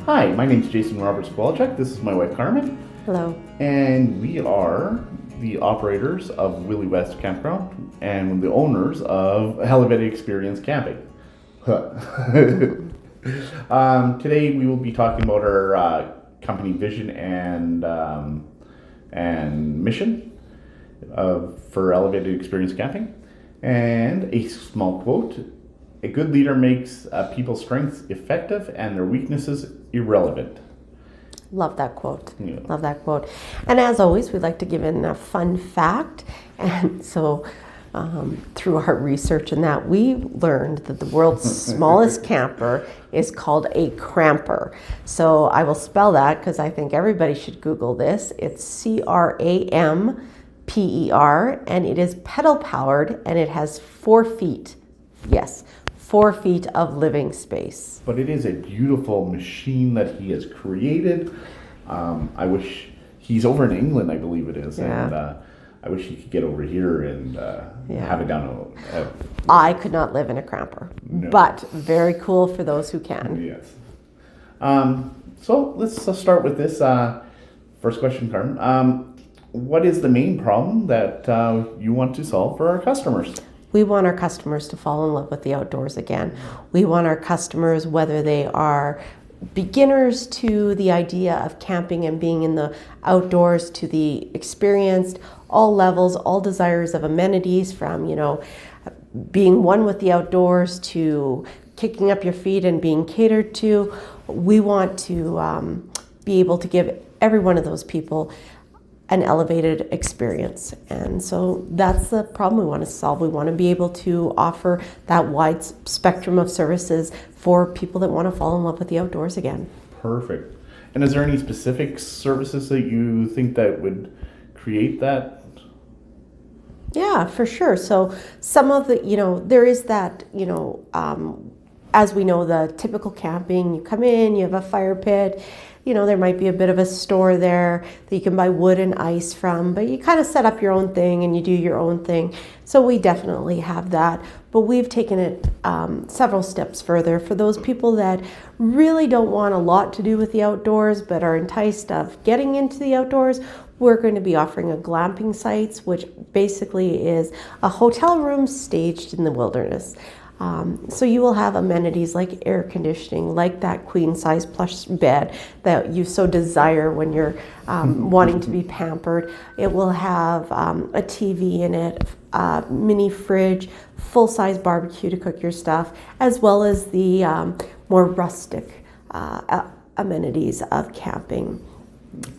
Hi, my name is Jason Roberts Kowalczyk. This is my wife Carmen. Hello. And we are the operators of Willey West Campground and the owners of Elevated Experience Camping. Today we will be talking about our company vision and mission for Elevated Experience Camping. And a small quote: a good leader makes people's strengths effective and their weaknesses irrelevant. Love that quote. Yeah. Love that quote. And as always, we'd like to give in a fun fact. And so through our research in that, we learned that the world's smallest camper is called a cramper. So I will spell that because I think everybody should Google this. It's CRAMPER, and it is pedal powered, and it has 4 feet. Yes, 4 feet of living space. But it is a beautiful machine that he has created. I wish he's over in England, I believe it is, Yeah. and I wish he could get over here and have it down. I could not live in a cramper, No. but very cool for those who can. Yes. So let's start with this first question, Carmen. What is the main problem that you want to solve for our customers? We want our customers to fall in love with the outdoors again. We want our customers, whether they are beginners to the idea of camping and being in the outdoors, to the experienced, all levels, all desires of amenities, from, being one with the outdoors to kicking up your feet and being catered to. We want to be able to give every one of those people an elevated experience. And so that's the problem we want to solve. We want to be able to offer that wide spectrum of services for people that want to fall in love with the outdoors again. Perfect. And is there any specific services that you think that would create that? Yeah, for sure. So some of the, there is that, as we know, the typical camping, you come in, you have a fire pit, there might be a bit of a store there that you can buy wood and ice from, but you kind of set up your own thing and you do your own thing. So we definitely have that, but we've taken it several steps further for those people that really don't want a lot to do with the outdoors, but are enticed of getting into the outdoors. We're going to be offering a glamping sites, which basically is a hotel room staged in the wilderness. So you will have amenities like air conditioning, like that queen size plush bed that you so desire when you're wanting to be pampered. It will have a TV in it, a mini fridge, full size barbecue to cook your stuff, as well as the more rustic amenities of camping.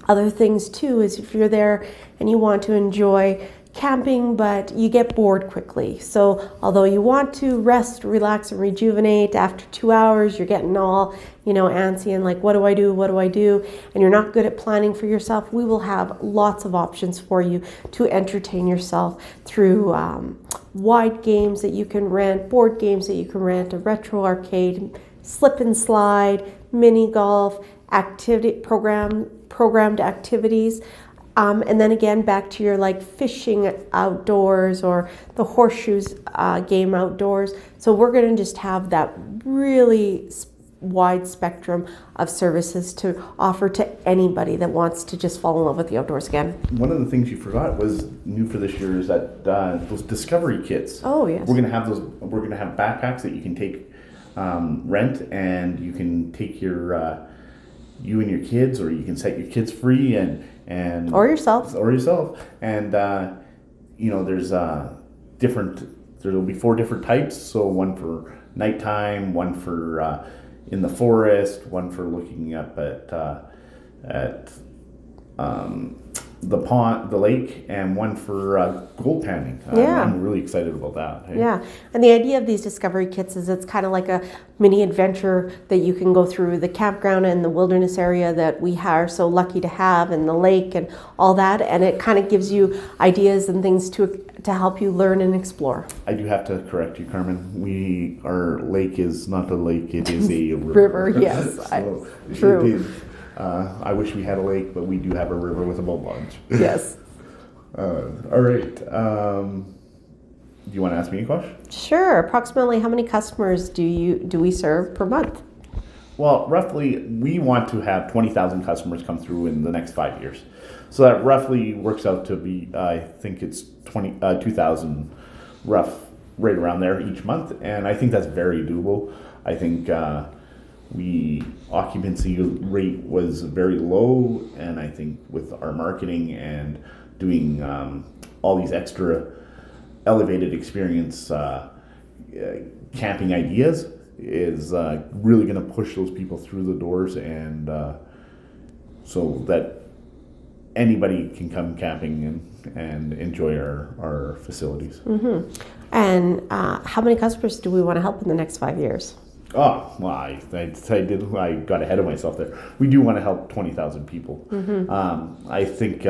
Other things too is if you're there and you want to enjoy camping, but you get bored quickly. So although you want to rest, relax, and rejuvenate, after 2 hours, you're getting all, antsy and like, what do I do? What do I do? And you're not good at planning for yourself. We will have lots of options for you to entertain yourself through wide games that you can rent, board games that you can rent, a retro arcade, slip and slide, mini golf, programmed activities. And then again, back to your fishing outdoors or the horseshoes game outdoors. So we're going to just have that really wide spectrum of services to offer to anybody that wants to just fall in love with the outdoors again. One of the things you forgot was new for this year is that those discovery kits. Oh yes. We're going to have those. We're going to have backpacks that you can take, rent, and you can take your you and your kids, or you can set your kids free and or yourself, and there's there'll be 4 different types. So one for nighttime, one for in the forest, one for looking up at the pond, the lake, and one for gold panning. I'm really excited about that. Hey? Yeah, and the idea of these discovery kits is it's kind of like a mini adventure that you can go through the campground and the wilderness area that we are so lucky to have, and the lake and all that, and it kind of gives you ideas and things to help you learn and explore. I do have to correct you, Carmen. Our lake is not a lake; it is a river. Yes, so true. I wish we had a lake, but we do have a river with a boat launch. Yes. All right. Do you want to ask me a question? Sure. Approximately how many customers do we serve per month? Well, roughly, we want to have 20,000 customers come through in the next 5 years. So that roughly works out to be, I think it's 2,000 rough, right around there each month. And I think that's very doable. I think occupancy rate was very low. And I think with our marketing and doing all these extra elevated experience camping ideas, is really going to push those people through the doors, and so that anybody can come camping and enjoy our facilities. Mm-hmm. And how many customers do we want to help in the next 5 years? Oh, well, I got ahead of myself there. We do want to help 20,000 people. Mm-hmm. I think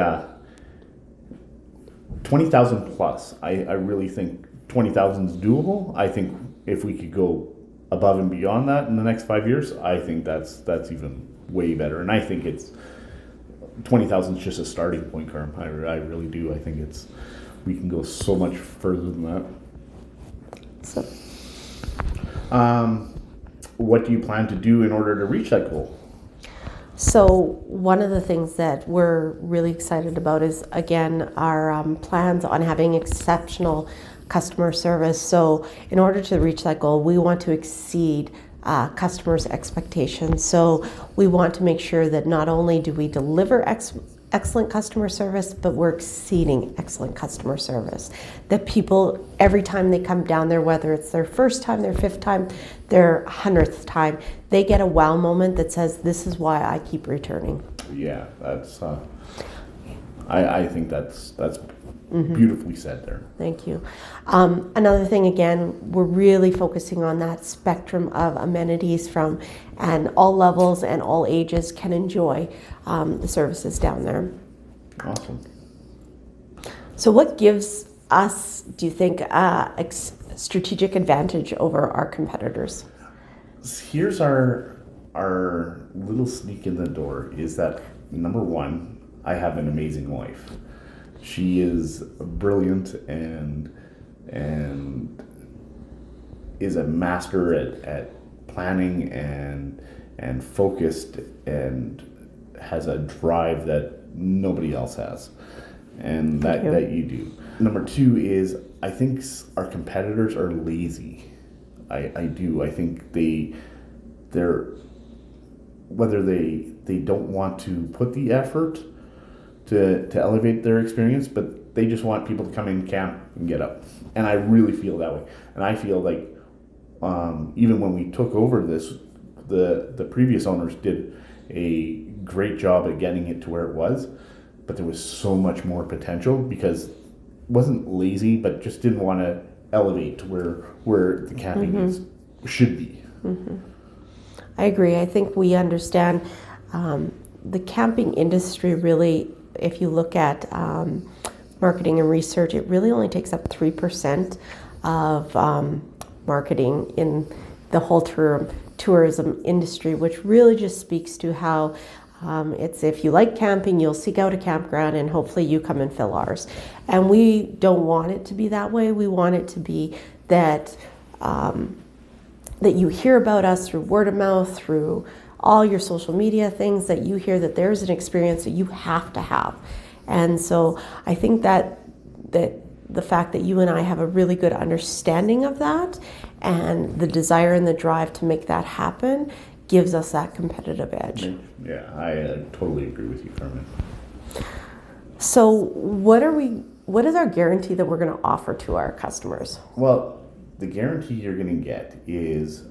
20,000 plus. I really think 20,000 is doable. I think if we could go above and beyond that in the next 5 years, I think that's even way better. And I think it's 20,000 is just a starting point, Carm. I really do. I think we can go so much further than that. So, what do you plan to do in order to reach that goal? So one of the things that we're really excited about is, again, our plans on having exceptional customer service. So in order to reach that goal, we want to exceed customers' expectations. So we want to make sure that not only do we deliver excellent customer service, but we're exceeding excellent customer service. That people, every time they come down there, whether it's their first time, their fifth time, their 100th time, they get a wow moment that says, this is why I keep returning. Yeah, that's, I think that's mm-hmm. beautifully said there. Thank you. Another thing, again, we're really focusing on that spectrum of amenities and all levels and all ages can enjoy the services down there. Awesome. So what gives us, do you think, a strategic advantage over our competitors? Here's our little sneak in the door is that, number one, I have an amazing wife. She is brilliant and is a master at planning and focused, and has a drive that nobody else has, and that you do. Number two is, I think our competitors are lazy. I do. I think they're whether they don't want to put the effort to elevate their experience, but they just want people to come in, camp, and get up. And I really feel that way. And I feel like even when we took over this, the previous owners did a great job at getting it to where it was, but there was so much more potential because it wasn't lazy, but just didn't want to elevate to where the camping mm-hmm. should be. Mm-hmm. I agree. I think we understand the camping industry really, if you look at marketing and research, it really only takes up 3% of marketing in the whole tourism industry, which really just speaks to how it's, if you like camping, you'll seek out a campground and hopefully you come and fill ours. And we don't want it to be that way. We want it to be that that you hear about us through word of mouth, through all your social media things, that you hear that there's an experience that you have to have. And so I think that the fact that you and I have a really good understanding of that and the desire and the drive to make that happen gives us that competitive edge. Yeah, I totally agree with you, Carmen. So what is our guarantee that we're going to offer to our customers? Well, the guarantee you're going to get is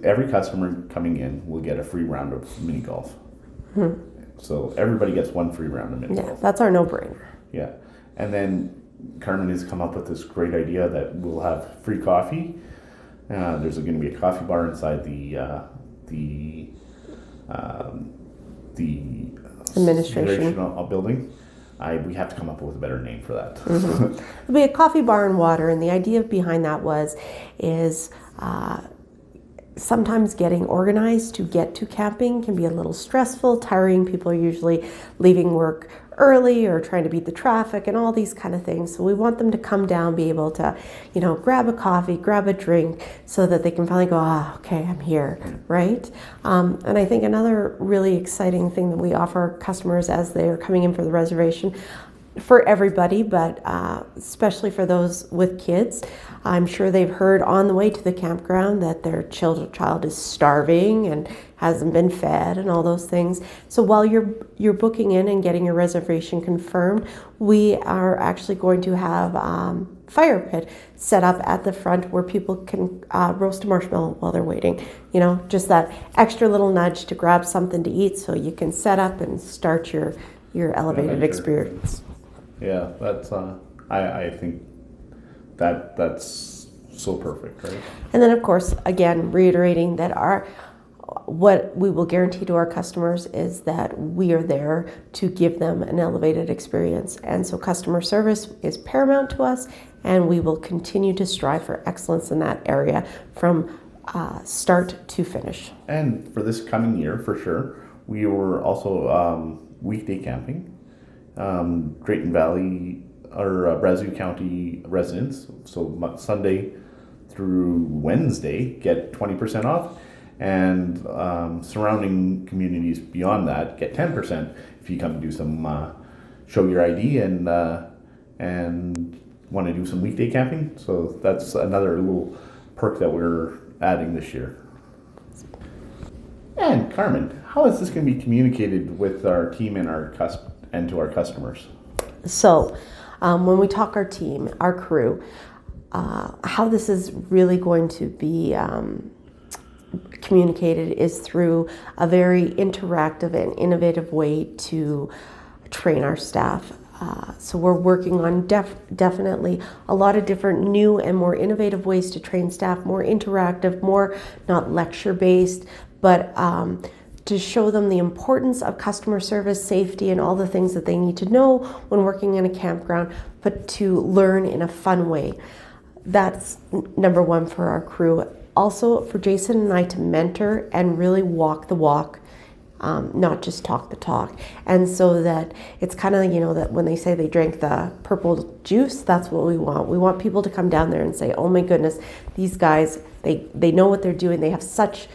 every customer coming in will get a free round of mini golf. Hmm. So everybody gets one free round of mini golf. Yeah, that's our no-brainer. Yeah. And then Carmen has come up with this great idea that we'll have free coffee. There's going to be a coffee bar inside the administration building. We have to come up with a better name for that. Mm-hmm. It'll be a coffee bar and water, and the idea behind that is sometimes getting organized to get to camping can be a little stressful, tiring. People are usually leaving work early or trying to beat the traffic and all these kind of things. So we want them to come down, be able to, grab a coffee, grab a drink, so that they can finally go, okay, I'm here, right? And I think another really exciting thing that we offer customers as they're coming in for the reservation, for everybody, but especially for those with kids. I'm sure they've heard on the way to the campground that their child is starving and hasn't been fed and all those things. So while you're booking in and getting your reservation confirmed, we are actually going to have fire pit set up at the front where people can roast a marshmallow while they're waiting. Just that extra little nudge to grab something to eat so you can set up and start your elevated experience. Yeah, that's I think that's so perfect, right? And then, of course, again, reiterating that what we will guarantee to our customers is that we are there to give them an elevated experience. And so customer service is paramount to us, and we will continue to strive for excellence in that area from start to finish. And for this coming year, for sure, we were also weekday camping. Drayton Valley or Brazeau County residents, so Sunday through Wednesday, get 20% off, and surrounding communities beyond that get 10% if you come do some show your ID and want to do some weekday camping. So that's another little perk that we're adding this year. And Carmen, how is this going to be communicated with our team and to our customers? So when we talk our team, our crew, how this is really going to be communicated is through a very interactive and innovative way to train our staff. So we're working on definitely a lot of different new and more innovative ways to train staff, more interactive, more not lecture-based, but to show them the importance of customer service, safety, and all the things that they need to know when working in a campground, but to learn in a fun way. That's number one for our crew. Also for Jason and I to mentor and really walk the walk, not just talk the talk. And so that it's kind of, that when they say they drank the purple juice, that's what we want. We want people to come down there and say, oh my goodness, these guys, they know what they're doing. They have such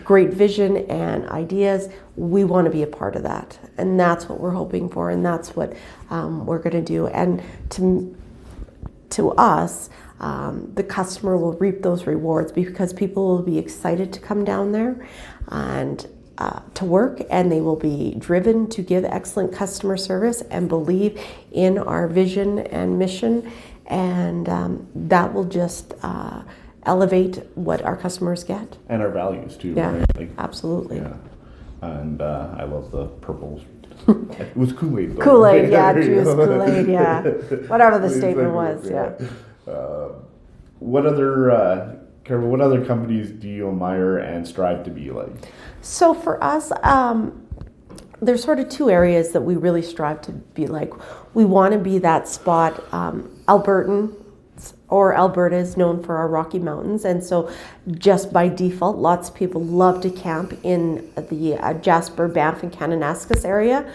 great vision and ideas. We want to be a part of that, and that's what we're hoping for, and that's what we're going to do. And to us, the customer will reap those rewards because people will be excited to come down there and to work, and they will be driven to give excellent customer service and believe in our vision and mission, and that will just elevate what our customers get. And our values too. Yeah, right? absolutely. Yeah. And I love the purple. It was Kool-Aid. Kool-Aid, yeah, juice, Kool-Aid, yeah. Whatever the statement was, yeah. What other companies do you admire and strive to be like? So for us, there's sort of two areas that we really strive to be like. We want to be that spot. Alberta is known for our Rocky Mountains, and so just by default, lots of people love to camp in the Jasper, Banff, and Kananaskis area.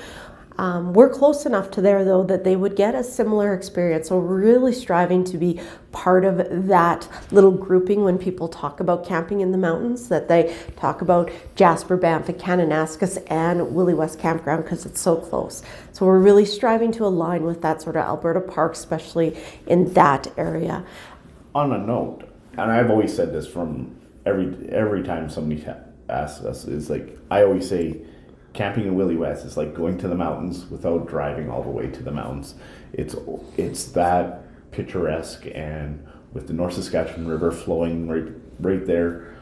We're close enough to there, though, that they would get a similar experience. So we're really striving to be part of that little grouping when people talk about camping in the mountains, that they talk about Jasper, Banff, and Kananaskis and Willey West Campground because it's so close. So we're really striving to align with that sort of Alberta park, especially in that area. On a note, and I've always said this from every time somebody asks us, is like, I always say, camping in Willey West is like going to the mountains without driving all the way to the mountains. It's that picturesque, and with the North Saskatchewan River flowing right there,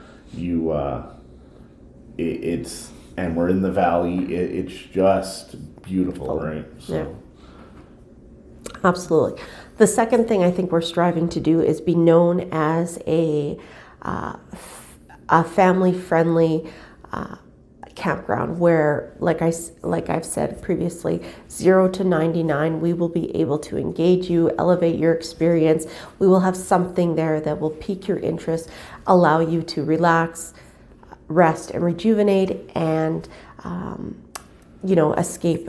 and we're in the valley. It's just beautiful, right? So. Yeah. Absolutely. The second thing I think we're striving to do is be known as a family-friendly campground where, like I've said previously, 0 to 99, we will be able to engage you, elevate your experience. We will have something there that will pique your interest, allow you to relax, rest, and rejuvenate, and escape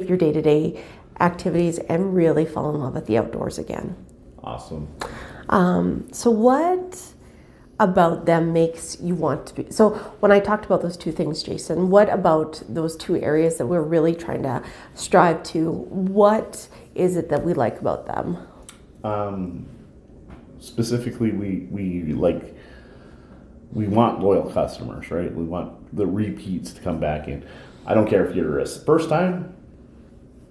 your day-to-day activities and really fall in love with the outdoors again. Awesome. So what about them makes you want to be? So when I talked about those two things, Jason, what about those two areas that we're really trying to strive to? What is it that we like about them? Specifically, we want loyal customers, right? We want the repeats to come back in. I don't care if you're a first time,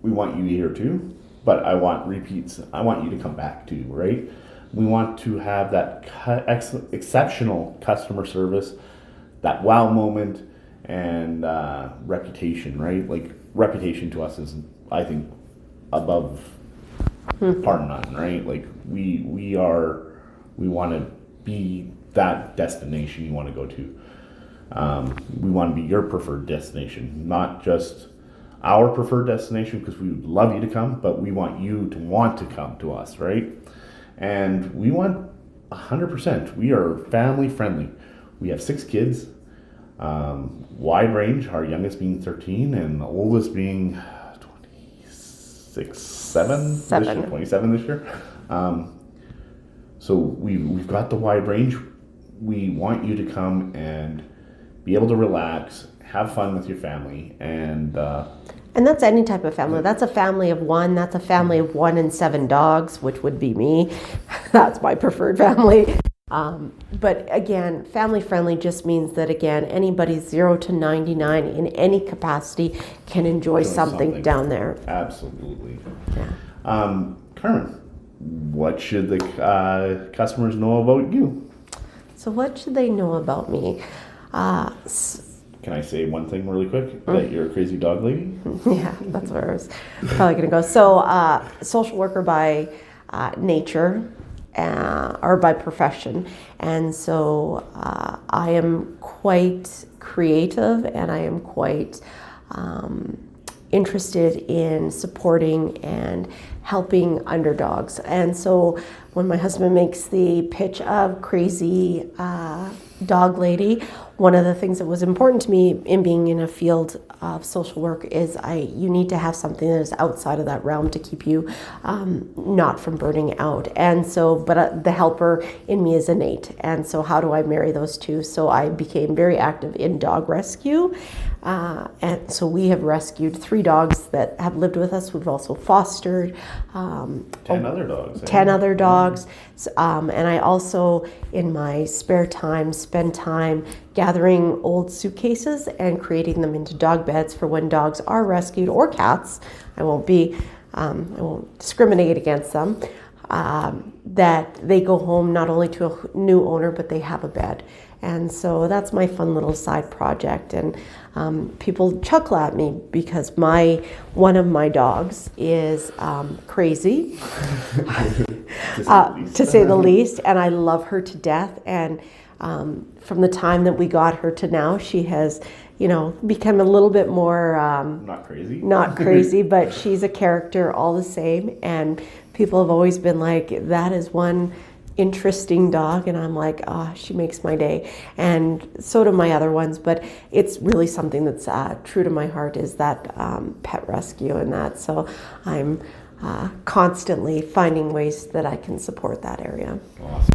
we want you here too, but I want repeats. I want you to come back too, right? We want to have that exceptional customer service, that wow moment, and reputation, right? Like, reputation to us is, I think, above par none, right? Like, we want to be that destination you want to go to. We want to be your preferred destination, not just our preferred destination, because we would love you to come, but we want you to want to come to us, right? And we want 100%. We are family friendly. We have 6 kids, wide range, our youngest being 13 and the oldest being 27 this year. So we've got the wide range. We want you to come and be able to relax, have fun with your family, and that's any type of family. That's a family of 1. That's a family of 1 and 7 dogs, which would be me. That's my preferred family. But again, family friendly just means that, again, anybody 0 to 99 in any capacity can enjoy something down there. Absolutely. Yeah. Carmen, what should the customers know about you? So what should they know about me? Can I say one thing really quick? That you're a crazy dog lady? Yeah, that's where I was probably going to go. So social worker by nature or by profession. And so I am quite creative, and I am quite interested in supporting and helping underdogs. And so when my husband makes the pitch of crazy dog lady, one of the things that was important to me in being in a field of social work is you need to have something that is outside of that realm to keep you not from burning out. And so, but the helper in me is innate. And so how do I marry those two? So I became very active in dog rescue. And so we have rescued 3 dogs that have lived with us. We've also fostered 10 other dogs. 10 other dogs. And I also, in my spare time, spend time gathering old suitcases and creating them into dog beds for when dogs are rescued, or cats. I won't discriminate against them. That they go home not only to a new owner, but they have a bed. And so that's my fun little side project. And people chuckle at me because one of my dogs is crazy, to say the least, and I love her to death. And from the time that we got her to now, she has, become a little bit more not crazy, but she's a character all the same. And people have always been like, that is one interesting dog, and I'm like, she makes my day, and so do my other ones. But it's really something that's true to my heart, is that pet rescue and that. So I'm constantly finding ways that I can support that area. Awesome.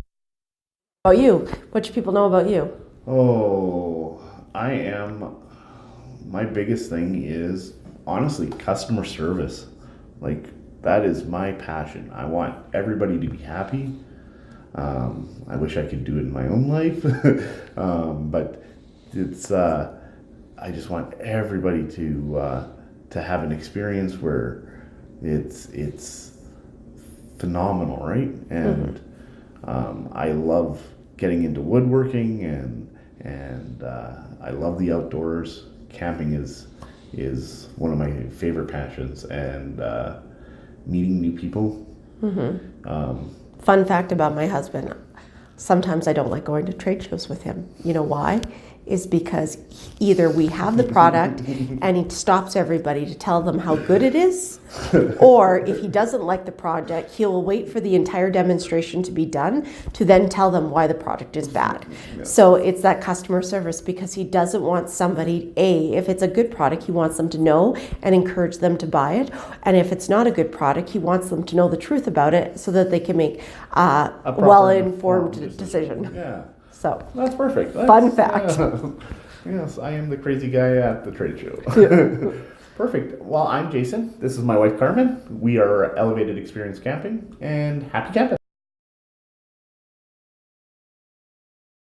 About you, what should people know about you? My biggest thing is honestly customer service. Like, that is my passion. I want everybody to be happy. I wish I could do it in my own life, but it's. I just want everybody to have an experience where it's phenomenal, right? And I love getting into woodworking, and I love the outdoors. Camping is one of my favorite passions, and meeting new people. Fun fact about my husband, sometimes I don't like going to trade shows with him. You know why? is because either we have the product and he stops everybody to tell them how good it is, or if he doesn't like the product, he'll wait for the entire demonstration to be done to then tell them why the product is bad. Yeah. So it's that customer service, because he doesn't want somebody, if it's a good product, he wants them to know and encourage them to buy it. And if it's not a good product, he wants them to know the truth about it so that they can make a well-informed decision. Yeah. So that's perfect. Fun fact. Yes, I am the crazy guy at the trade show. Perfect. Well, I'm Jason. This is my wife, Carmen. We are Elevated Experience Camping, and happy camping.